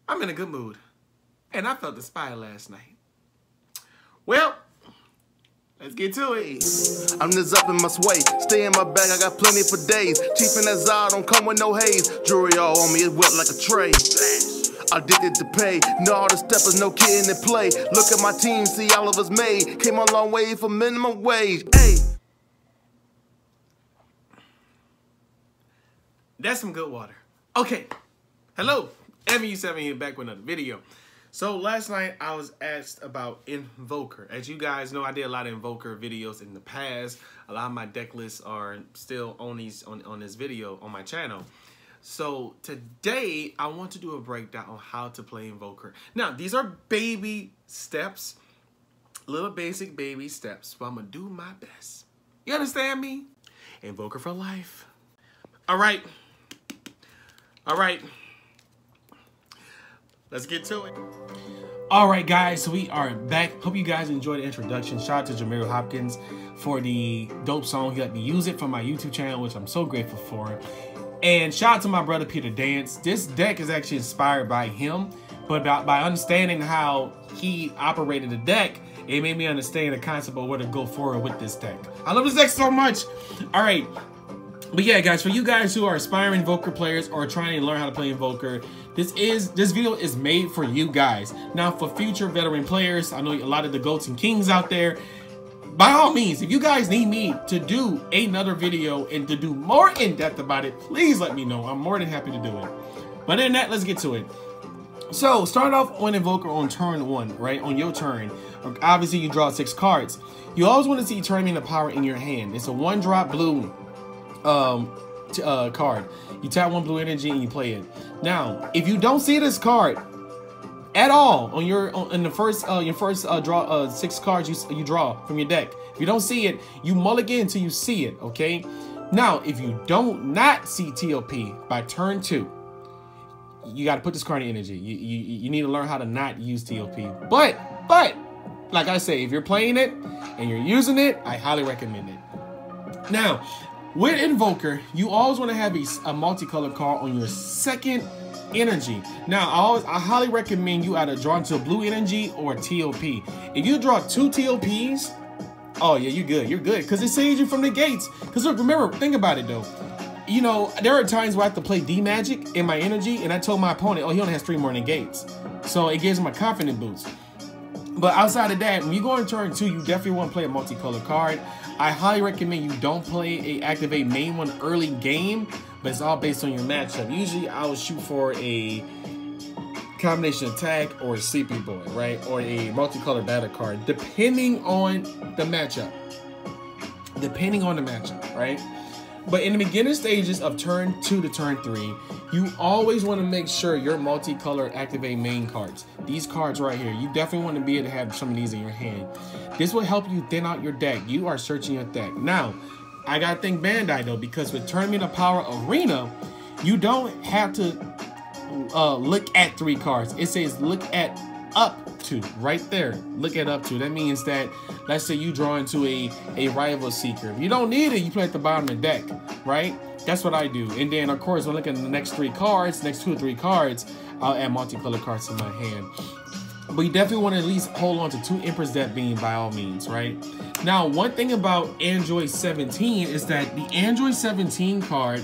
I'm in a good mood. And I felt inspired last night. Well, let's get to it. I'm just up in my sway. Stay in my bag, I got plenty for days. Cheap in that Zod, don't come with no haze. Jewelry all on me, it's wet like a tray. Addicted to pay. Know all the steppers, no kidding to play. Look at my team, see all of us made. Came a long way for minimum wage. Hey. That's some good water. Okay. Hello. MU7 here back with another video. So last night I was asked about Invoker. As you guys know, I did a lot of Invoker videos in the past. A lot of my deck lists are still on this video on my channel. So today I want to do a breakdown on how to play Invoker. Now these are baby steps, little basic baby steps, but I'm gonna do my best. You understand me? Invoker for life. All right. Let's get to it. All right, guys, so we are back. Hope you guys enjoyed the introduction. Shout out to Jamere Hopkins for the dope song. He let me use it for my YouTube channel, which I'm so grateful for. And shout out to my brother Peter Dance. This deck is actually inspired by him, but by understanding how he operated the deck, it made me understand the concept of where to go forward with this deck. I love this deck so much. All right. But yeah, guys, for you guys who are aspiring Invoker players or trying to learn how to play Invoker, this video is made for you guys. Now, for future veteran players, I know a lot of the GOATs and Kings out there. By all means, if you guys need me to do another video and to do more in-depth about it, please let me know. I'm more than happy to do it. But in that, let's get to it. So, start off on Invoker on turn 1, right? On your turn. Obviously, you draw 6 cards. You always want to see Tournament of Power in your hand. It's a 1-drop blue card. You tap 1 blue energy and you play it. Now, if you don't see this card at all on your first draw 6 cards you draw from your deck, if you don't see it, you mulligan until you see it. Okay. Now, if you don't not see TOP by turn 2, you got to put this card in energy. You need to learn how to not use TOP. But like I say, if you're playing it and you're using it, I highly recommend it. Now, with Invoker, you always want to have a multicolored card on your second energy. Now, I highly recommend you either draw into a blue energy or a TOP. If you draw 2 TOPs, oh yeah, you're good. You're good because it saves you from the gates. Because look, remember, think about it though. You know, there are times where I have to play D-Magic in my energy, and I told my opponent, oh, he only has 3 more negates. So it gives him a confident boost. But outside of that, when you go in turn 2, you definitely want to play a multicolored card. I highly recommend you don't play a activate main one early game, but it's all based on your matchup. Usually, I would shoot for a combination attack or a sleepy boy, right? Or a multicolored battle card, depending on the matchup. Depending on the matchup, right? But in the beginning stages of turn 2 to turn 3, you always want to make sure your multicolored activate main cards. These cards right here, you definitely want to be able to have some of these in your hand. This will help you thin out your deck. You are searching your deck. Now, I gotta thank Bandai though, because with Tournament of Power Arena, you don't have to look at 3 cards. It says look at up to, right there. Look at up to. That means that, let's say you draw into a rival seeker. If you don't need it, you play at the bottom of the deck, right? That's what I do. And then, of course, when I look at the next 3 cards, next 2 or 3 cards, I'll add multicolored cards to my hand. But you definitely want to at least hold on to 2 Empress Death Beam by all means, right? Now, one thing about Android 17 is that the Android 17 card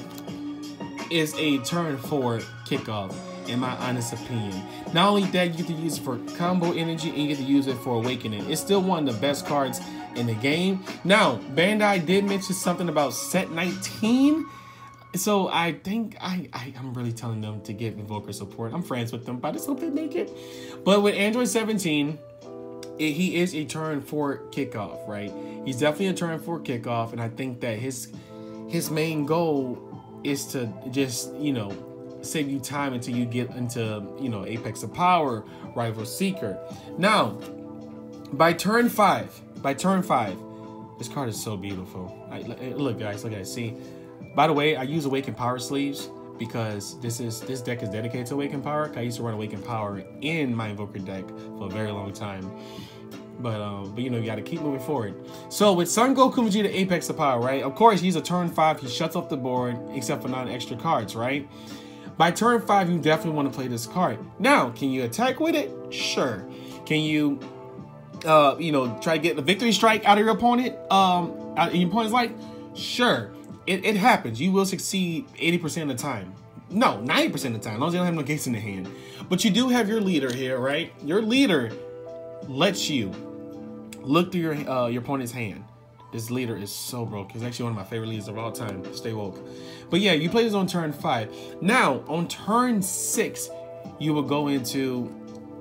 is a turn 4 kickoff, in my honest opinion. Not only that, you get to use it for combo energy and you get to use it for awakening. It's still one of the best cards in the game. Now, Bandai did mention something about set 19. So I think I'm really telling them to give Invoker support. I'm friends with them, but I just hope they make it. But with Android 17, he is a turn 4 kickoff, right? He's definitely a turn 4 kickoff, and I think that his main goal is to just, you know, save you time until you get into, you know, Apex of Power, Rival Seeker. Now, by turn 5, this card is so beautiful. Look, guys, look at it. See, by the way, I use Awakened Power sleeves because this deck is dedicated to Awakened Power. I used to run Awakened Power in my Invoker deck for a very long time. But you know, you got to keep moving forward. So with Son Goku Vegeta Apex of Power, right? Of course, he's a turn 5. He shuts off the board except for non-extra cards, right? By turn 5, you definitely want to play this card. Now, can you attack with it? Sure. Can you, you know, try to get the victory strike out of your opponent, out of your opponent's life? Sure. It happens. You will succeed 80% of the time. No, 90% of the time, as long as you don't have no gates in the hand. But you do have your leader here, right? Your leader lets you look through your opponent's hand. This leader is so broke. It's actually one of my favorite leaders of all time. Stay woke. But yeah, you play this on turn 5. Now, on turn 6, you will go into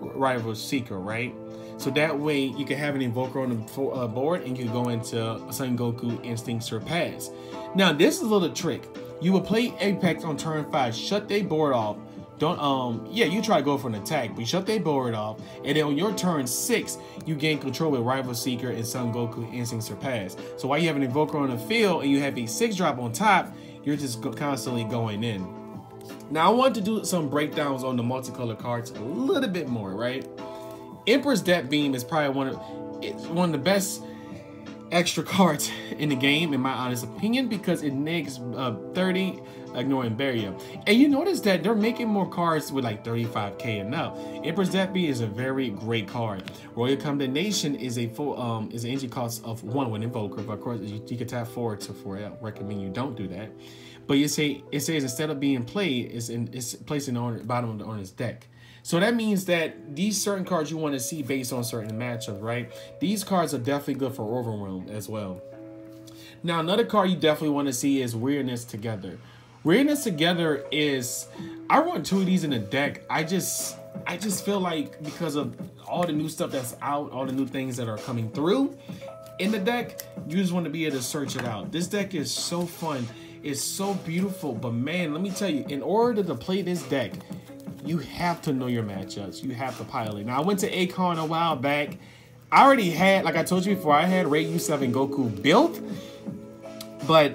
Rival Seeker, right? So that way, you can have an Invoker on the board, and you can go into Son Goku Instinct Surpass. Now, this is a little trick. You will play Apex on turn 5, shut their board off. Don't, yeah, you try to go for an attack, but you shut their board off, and then on your turn 6, you gain control with Rival Seeker and Son Goku Instinct Surpass. So while you have an Invoker on the field and you have a 6-drop on top, you're just constantly going in. Now, I want to do some breakdowns on the multicolor cards a little bit more, right? Emperor's Death Beam is probably one of the best extra cards in the game, in my honest opinion, because it negs 30, ignoring barrier. And you notice that they're making more cards with like 35k and up. Emperor's Death Beam is a very great card. Royal Condemnation is a full is an energy cost of 1 with Invoker, but of course you can tap forward to 4. I recommend you don't do that. But it says instead of being played, it's placed in the bottom of the owner's deck. So that means that these certain cards you want to see based on certain matchups, right? These cards are definitely good for Overwhelm as well. Now, another card you definitely want to see is Weirdness Together. Weirdness Together is, I run 2 of these in the deck. I just feel like because of all the new stuff that's out, all the new things that are coming through in the deck, you just want to be able to search it out. This deck is so fun. It's so beautiful. But man, let me tell you, in order to play this deck, you have to know your matchups. You have to pilot. Now, I went to Akon a while back. I already had, like I told you before, I had Ray U7 Goku built, but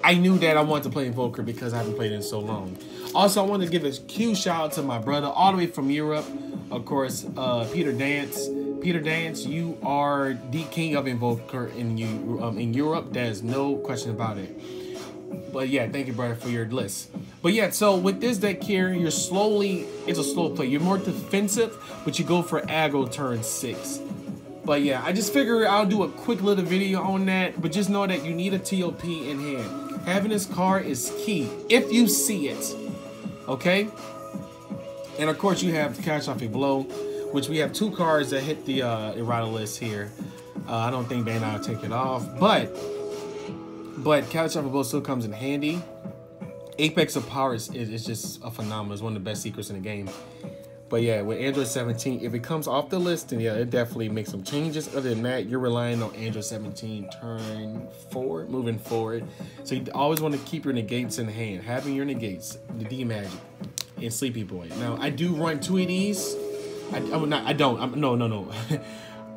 I knew that I wanted to play Invoker because I haven't played it in so long. Also, I wanted to give a huge shout out to my brother all the way from Europe, of course, Peter Dance. Peter Dance, you are the king of Invoker in Europe. There's no question about it. But yeah, thank you, brother, for your list. But yeah, so with this deck here, it's a slow play. You're more defensive, but you go for aggro turn 6. But yeah, I just figured I'll do a quick little video on that. But just know that you need a TOP in hand. Having this card is key if you see it. Okay? And of course, you have to catch off a blow, which we have 2 cards that hit the errata list here. I don't think Bandai will take it off, but catch off a blow still comes in handy. Apex of Power is just a phenomenal. It's one of the best secrets in the game. But yeah, with Android 17, if it comes off the list, then yeah, it definitely makes some changes. Other than that, you're relying on Android 17 turn 4, moving forward. So you always want to keep your negates in hand. Having your negates, the D-Magic, and Sleepy Boy. Now, I do run 2 of these. No.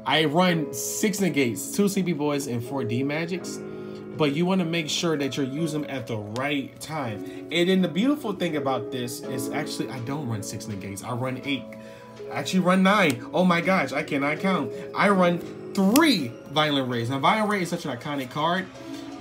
I run 6 negates, 2 Sleepy Boys, and 4 D-Magics. But you want to make sure that you're using them at the right time. And then the beautiful thing about this is actually I don't run 6 negates. I run 8. I actually run 9. Oh my gosh, I cannot count. I run 3 Violent Rays. Now, Violent Ray is such an iconic card.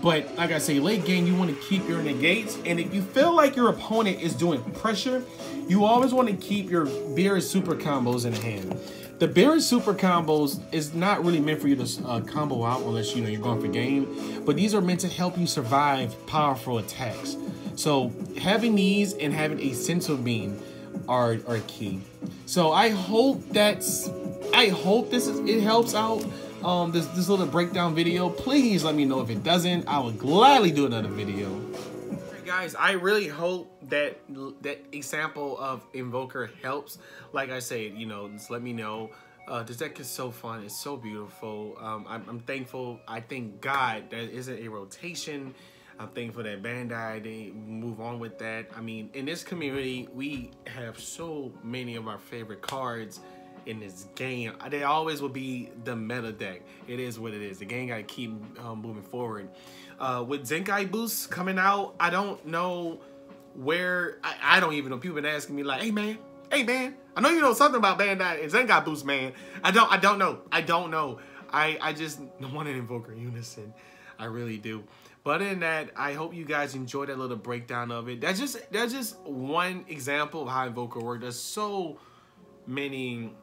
But like I say, late game, you want to keep your negates. And if you feel like your opponent is doing pressure, you always want to keep your Beerus Super combos in hand. The Beerus Super combos is not really meant for you to combo out unless you're going for game, but these are meant to help you survive powerful attacks. So having these and having a Sentinel Beam are key. So I hope it helps out this little breakdown video. Please let me know if it doesn't. I will gladly do another video. Guys, I really hope that example of Invoker helps. Like I said, just let me know. This deck is so fun. It's so beautiful. I'm thankful. I thank God that isn't a rotation. I'm thankful that Bandai, they move on with that. I mean, in this community, we have so many of our favorite cards in this game. They always will be the meta deck. It is what it is. The game got to keep moving forward. With Zenkai Boost coming out, I don't know where. I don't even know. People been asking me like, hey man, I know you know something about Bandai and Zenkai Boost, man. I don't know. I just want an Invoker Unison. I really do. But other than that, I hope you guys enjoyed that little breakdown of it. That's just one example of how Invoker works. There's so many,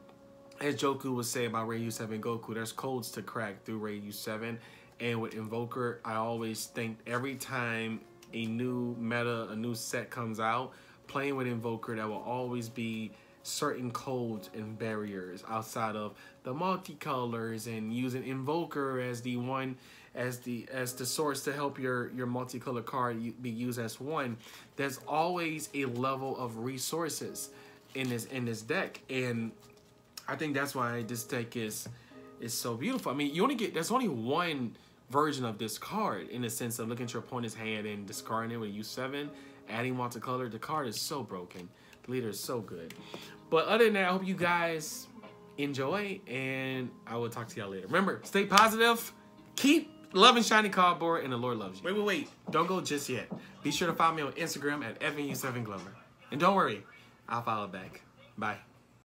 as Joku would say about Ryu 7 Goku, there's codes to crack through Ryu 7. And with Invoker, I always think every time a new meta, a new set comes out, playing with Invoker, there will always be certain codes and barriers outside of the multicolors, and using Invoker as the one, as the source to help your multicolor card be used as one. There's always a level of resources in this deck, and I think that's why this deck is so beautiful. I mean, there's only one version of this card, in the sense of looking at your opponent's hand and discarding it with U7, adding multicolor. The card is so broken. The leader is so good. But other than that, I hope you guys enjoy, and I will talk to y'all later. Remember, stay positive, keep loving Shiny Cardboard, and the Lord loves you. Wait. Don't go just yet. Be sure to follow me on Instagram at EvanU7Glover. And don't worry, I'll follow back. Bye.